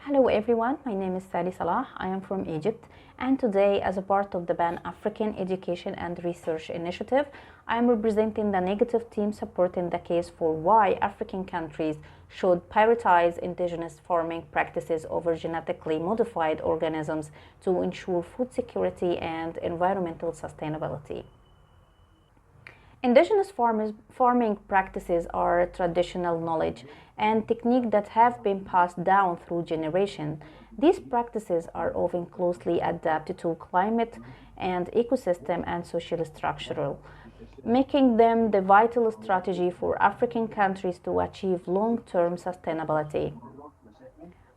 Hello everyone, my name is Sally Salah. I am from Egypt, and today, as a part of the Pan-African Education and Research Initiative, I am representing the negative team supporting the case for why African countries should prioritize indigenous farming practices over genetically modified organisms to ensure food security and environmental sustainability. Indigenous farming practices are traditional knowledge and techniques that have been passed down through generations. These practices are often closely adapted to climate and ecosystem and social structural, making them the vital strategy for African countries to achieve long-term sustainability.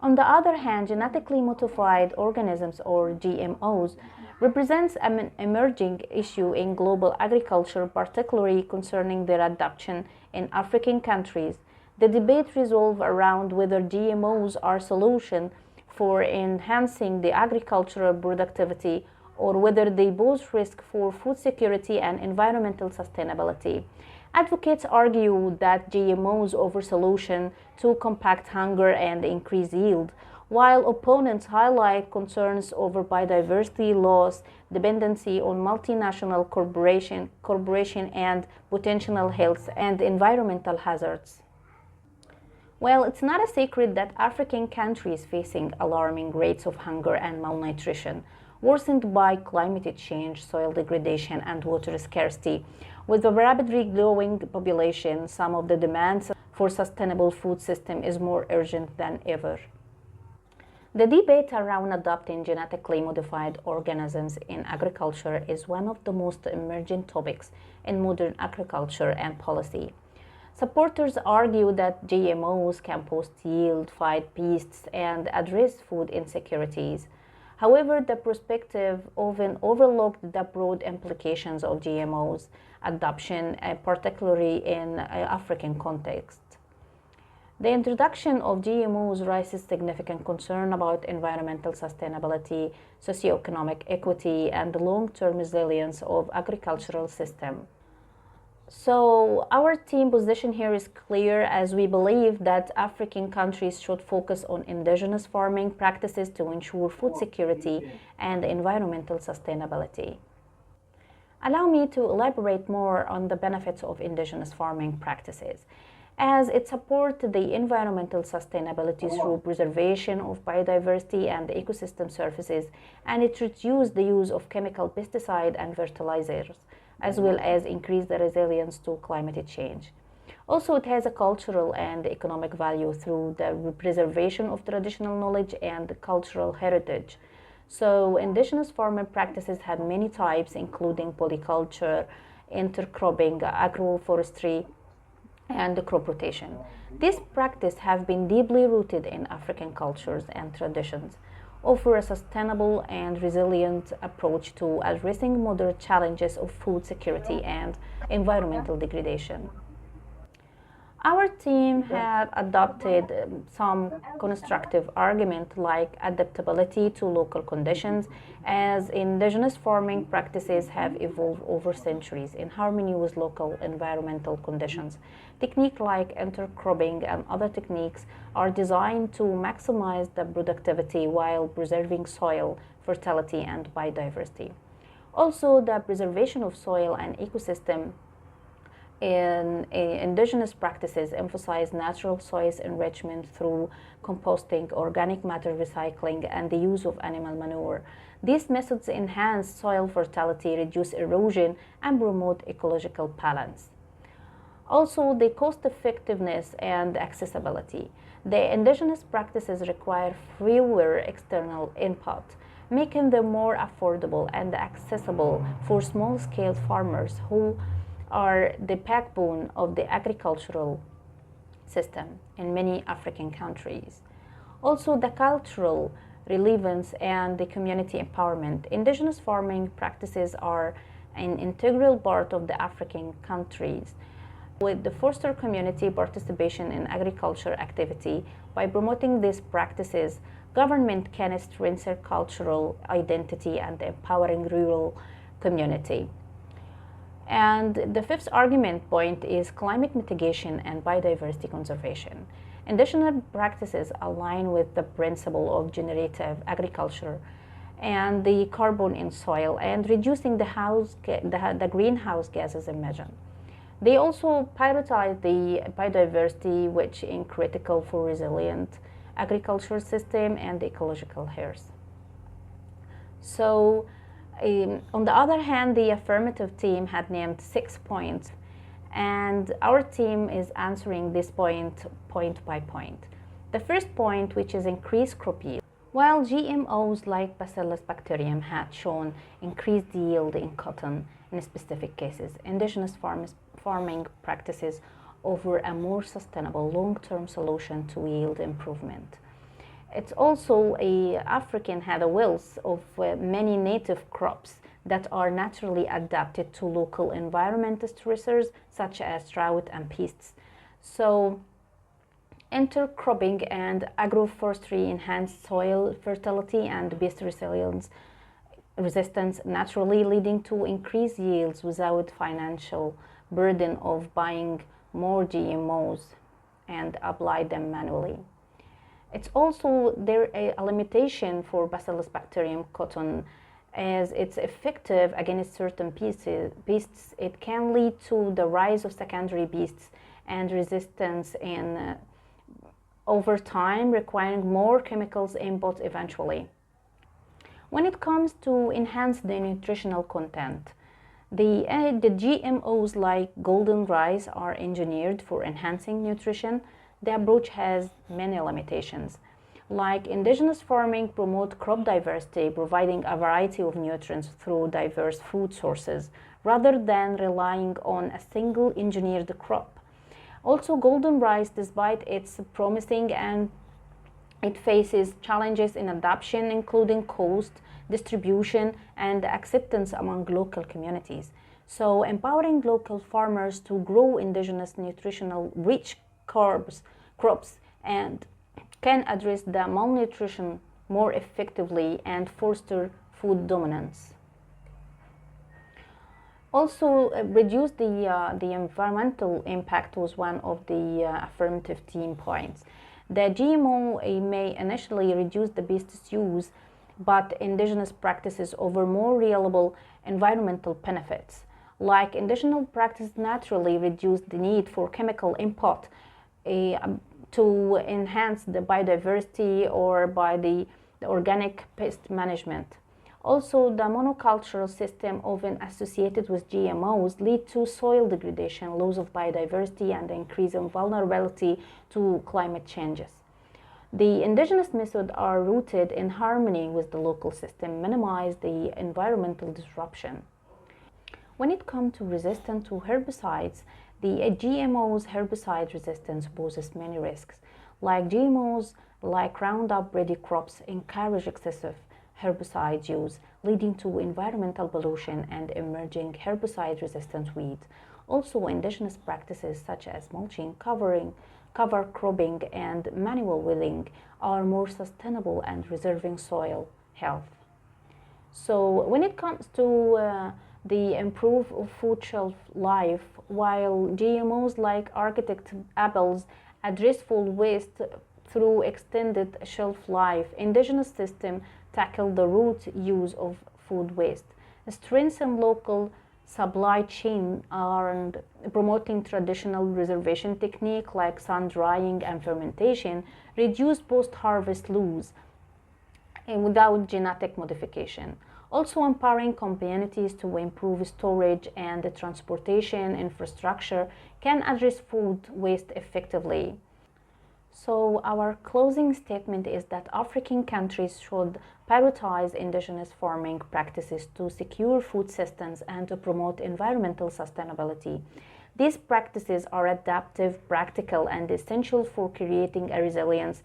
On the other hand, genetically modified organisms, or GMOs, represents an emerging issue in global agriculture, particularly concerning their adoption in African countries. The debate revolves around whether GMOs are a solution for enhancing the agricultural productivity or whether they pose risk for food security and environmental sustainability. Advocates argue that GMOs offer solutions to combat hunger and increase yield, while opponents highlight concerns over biodiversity loss, dependency on multinational corporations, and potential health and environmental hazards. Well, it's not a secret that African countries facing alarming rates of hunger and malnutrition, worsened by climate change, soil degradation, and water scarcity. With a rapidly growing population, some of the demands for sustainable food system is more urgent than ever. The debate around adopting genetically modified organisms in agriculture is one of the most emerging topics in modern agriculture and policy. Supporters argue that GMOs can boost yield, fight pests, and address food insecurities. However, the perspective often overlooked the broad implications of GMOs adoption, particularly in African context. The introduction of GMOs raises significant concern about environmental sustainability, socioeconomic equity, and the long-term resilience of agricultural system. So our team position here is clear, as we believe that African countries should focus on indigenous farming practices to ensure food security and environmental sustainability. Allow me to elaborate more on the benefits of indigenous farming practices, as it supports the environmental sustainability through preservation of biodiversity and ecosystem services, and it reduces the use of chemical pesticides and fertilizers, as well as increase the resilience to climate change. Also, it has a cultural and economic value through the preservation of traditional knowledge and cultural heritage. So, indigenous farming practices have many types, including polyculture, intercropping, agroforestry, and crop rotation. These practices have been deeply rooted in African cultures and traditions, offer a sustainable and resilient approach to addressing modern challenges of food security and environmental degradation. Our team have adopted some constructive argument like adaptability to local conditions, as indigenous farming practices have evolved over centuries in harmony with local environmental conditions. Techniques like intercropping and other techniques are designed to maximize the productivity while preserving soil fertility and biodiversity. Also, the preservation of soil and ecosystem in indigenous practices emphasize natural soil enrichment through composting, organic matter recycling, and the use of animal manure. These methods enhance soil fertility, reduce erosion, and promote ecological balance. Also, the cost effectiveness and accessibility. The indigenous practices require fewer external input, making them more affordable and accessible for small-scale farmers who are the backbone of the agricultural system in many African countries. Also, the cultural relevance and the community empowerment. Indigenous farming practices are an integral part of the African countries, with the foster community participation in agriculture activity. By promoting these practices, government can strengthen cultural identity and empowering rural community. And the fifth argument point is climate mitigation and biodiversity conservation. Indigenous practices align with the principle of generative agriculture and the carbon in soil and reducing the greenhouse gases emission. They also prioritize the biodiversity, which is critical for resilient agricultural system and ecological health. So, on the other hand, the affirmative team had named 6 points, and our team is answering this point by point. The first point, which is increased crop yield. While GMOs like Bacillus bacterium had shown increased yield in cotton in specific cases, indigenous farming practices offer a more sustainable long-term solution to yield improvement. It's also African had a wealth of many native crops that are naturally adapted to local environmental stressors such as drought and pests. So intercropping and agroforestry enhance soil fertility and pest resistance, naturally leading to increased yields without financial burden of buying more GMOs and apply them manually. It's also there a limitation for Bacillus bacterium cotton, as it's effective against certain pests. It can lead to the rise of secondary pests and resistance in over time, requiring more chemicals input eventually. When it comes to enhance the nutritional content, the GMOs like golden rice are engineered for enhancing nutrition. The approach has many limitations. Like indigenous farming promote crop diversity, providing a variety of nutrients through diverse food sources, rather than relying on a single engineered crop. Also, golden rice, despite its promising, and it faces challenges in adoption, including cost, distribution, and acceptance among local communities. So, empowering local farmers to grow indigenous nutritional rich crops and can address the malnutrition more effectively and foster food dominance. Also, reduce the environmental impact was one of the affirmative team points. The GMO may initially reduce the pest's use, but indigenous practices offer more reliable environmental benefits. Like indigenous practices naturally reduce the need for chemical input to enhance the biodiversity or by the organic pest management. Also, the monocultural system often associated with GMOs lead to soil degradation, loss of biodiversity, and increase in vulnerability to climate changes. The indigenous methods are rooted in harmony with the local system, minimize the environmental disruption. When it comes to resistance to herbicides, the GMO's herbicide resistance poses many risks. Like GMOs, like Roundup-ready crops encourage excessive herbicide use, leading to environmental pollution and emerging herbicide-resistant weeds. Also, indigenous practices such as mulching, cover cropping, and manual weeding are more sustainable and preserving soil health. So, when it comes to the improved food shelf life, while GMOs like architect apples address food waste through extended shelf life, indigenous systems tackle the root use of food waste, strengthen local supply chain, and promoting traditional preservation technique like sun drying and fermentation, reduce post-harvest loss and without genetic modification. Also empowering communities to improve storage and the transportation infrastructure can address food waste effectively. So our closing statement is that African countries should prioritize indigenous farming practices to secure food systems and to promote environmental sustainability. These practices are adaptive, practical, and essential for creating a resilient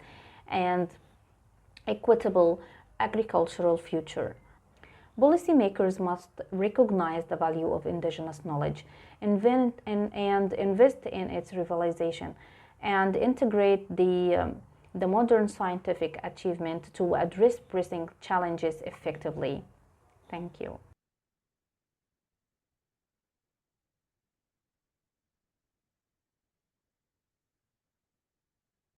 and equitable agricultural future. Policymakers must recognize the value of indigenous knowledge, and invest in its revitalization, and integrate the modern scientific achievement to address pressing challenges effectively. Thank you.